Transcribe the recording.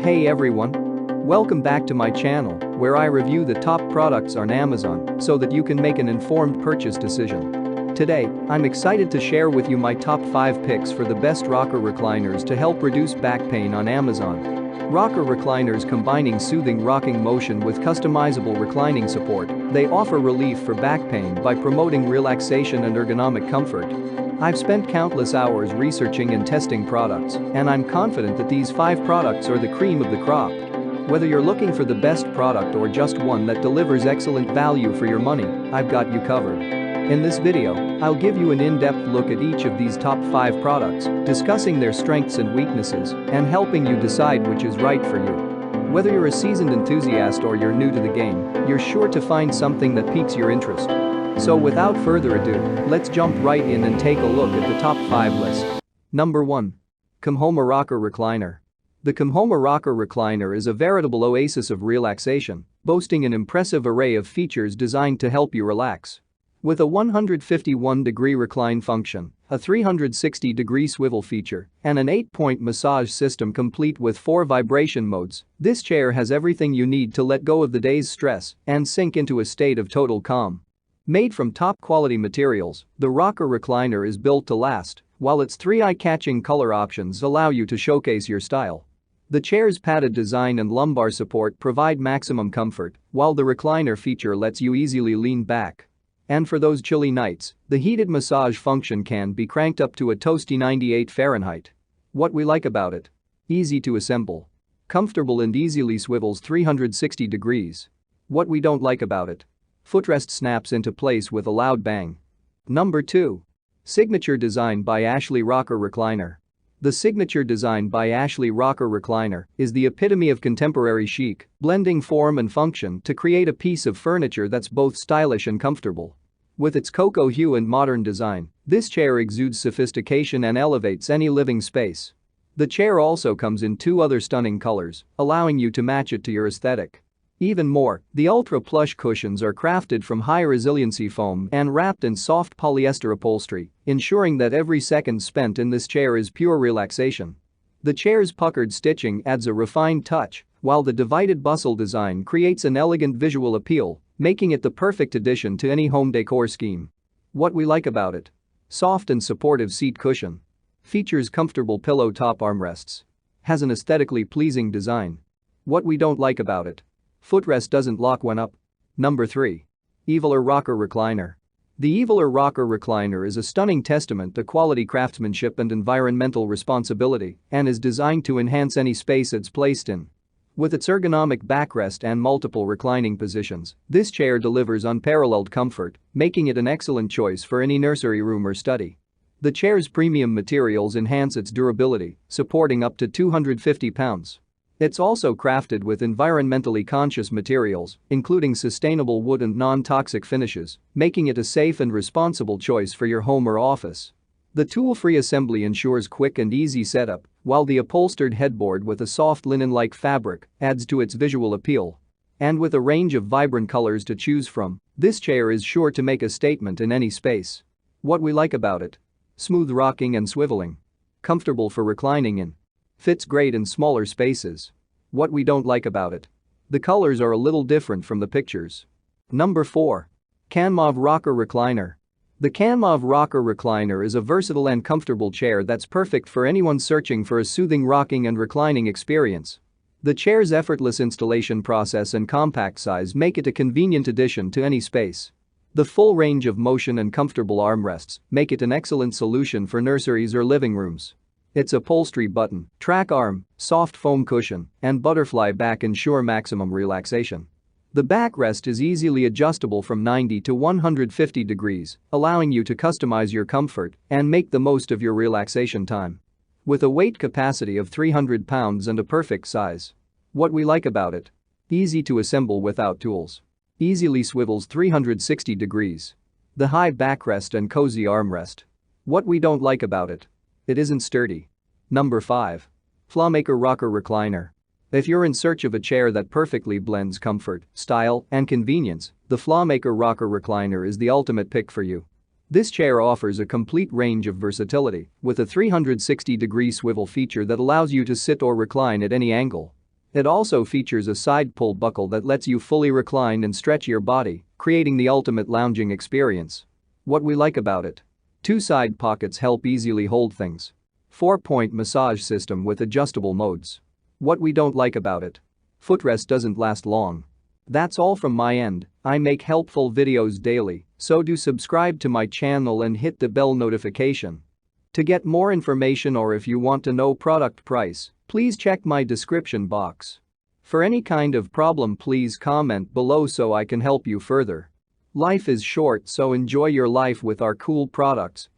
Hey everyone! Welcome back to my channel, where I review the top products on Amazon so that you can make an informed purchase decision. Today, I'm excited to share with you my top 5 picks for the best rocker recliners to help reduce back pain on Amazon. Rocker recliners combining soothing rocking motion with customizable reclining support, they offer relief for back pain by promoting relaxation and ergonomic comfort. I've spent countless hours researching and testing products, and I'm confident that these 5 products are the cream of the crop. Whether you're looking for the best product or just one that delivers excellent value for your money, I've got you covered. In this video, I'll give you an in-depth look at each of these top 5 products, discussing their strengths and weaknesses, and helping you decide which is right for you. Whether you're a seasoned enthusiast or you're new to the game, you're sure to find something that piques your interest. So without further ado, let's jump right in and take a look at the top 5 list. Number 1. Comhoma Rocker Recliner. The Comhoma Rocker Recliner is a veritable oasis of relaxation, boasting an impressive array of features designed to help you relax. With a 151-degree recline function, a 360-degree swivel feature, and an 8-point massage system complete with 4 vibration modes, this chair has everything you need to let go of the day's stress and sink into a state of total calm. Made from top-quality materials, the rocker recliner is built to last, while its 3 eye-catching color options allow you to showcase your style. The chair's padded design and lumbar support provide maximum comfort, while the recliner feature lets you easily lean back. And for those chilly nights, the heated massage function can be cranked up to a toasty 98 Fahrenheit. What we like about it? Easy to assemble. Comfortable and easily swivels 360 degrees. What we don't like about it? Footrest snaps into place with a loud bang. Number 2. Signature Design by Ashley Rocker Recliner. The Signature Design by Ashley Rocker Recliner is the epitome of contemporary chic, blending form and function to create a piece of furniture that's both stylish and comfortable. With its cocoa hue and modern design, this chair exudes sophistication and elevates any living space. The chair also comes in 2 other stunning colors, allowing you to match it to your aesthetic. Even more, the ultra-plush cushions are crafted from high-resiliency foam and wrapped in soft polyester upholstery, ensuring that every second spent in this chair is pure relaxation. The chair's puckered stitching adds a refined touch, while the divided bustle design creates an elegant visual appeal, making it the perfect addition to any home decor scheme. What we like about it? Soft and supportive seat cushion. Features comfortable pillow top armrests. Has an aesthetically pleasing design. What we don't like about it? Footrest doesn't lock one up. Number 3. Eviler Rocker Recliner. The Eviler Rocker Recliner is a stunning testament to quality craftsmanship and environmental responsibility and is designed to enhance any space it's placed in. With its ergonomic backrest and multiple reclining positions, this chair delivers unparalleled comfort, making it an excellent choice for any nursery room or study. The chair's premium materials enhance its durability, supporting up to 250 pounds. It's also crafted with environmentally conscious materials, including sustainable wood and non-toxic finishes, making it a safe and responsible choice for your home or office. The tool-free assembly ensures quick and easy setup, while the upholstered headboard with a soft linen-like fabric adds to its visual appeal. And with a range of vibrant colors to choose from, this chair is sure to make a statement in any space. What we like about it? Smooth rocking and swiveling. Comfortable for reclining in. Fits great in smaller spaces. What we don't like about it? The colors are a little different from the pictures. Number 4. Canmove Rocker Recliner. The Canmove Rocker Recliner is a versatile and comfortable chair that's perfect for anyone searching for a soothing rocking and reclining experience. The chair's effortless installation process and compact size make it a convenient addition to any space. The full range of motion and comfortable armrests make it an excellent solution for nurseries or living rooms. Its upholstery button, track arm, soft foam cushion, and butterfly back ensure maximum relaxation. The backrest is easily adjustable from 90 to 150 degrees, allowing you to customize your comfort and make the most of your relaxation time. With a weight capacity of 300 pounds and a perfect size. What we like about it? Easy to assemble without tools. Easily swivels 360 degrees. The high backrest and cozy armrest. What we don't like about it? It isn't sturdy. Number 5. Flawmaker Rocker Recliner. If you're in search of a chair that perfectly blends comfort, style, and convenience, the Flawmaker Rocker Recliner is the ultimate pick for you. This chair offers a complete range of versatility with a 360-degree swivel feature that allows you to sit or recline at any angle. It also features a side pull buckle that lets you fully recline and stretch your body, creating the ultimate lounging experience. What we like about it: 2 side pockets help easily hold things. 4-point massage system with adjustable modes. What we don't like about it: footrest doesn't last long. That's all from my end. I make helpful videos daily, so do subscribe to my channel and hit the bell notification. To get more information or if you want to know product price, please check my description box. For any kind of problem, please comment below so I can help you further. Life is short, so enjoy your life with our cool products.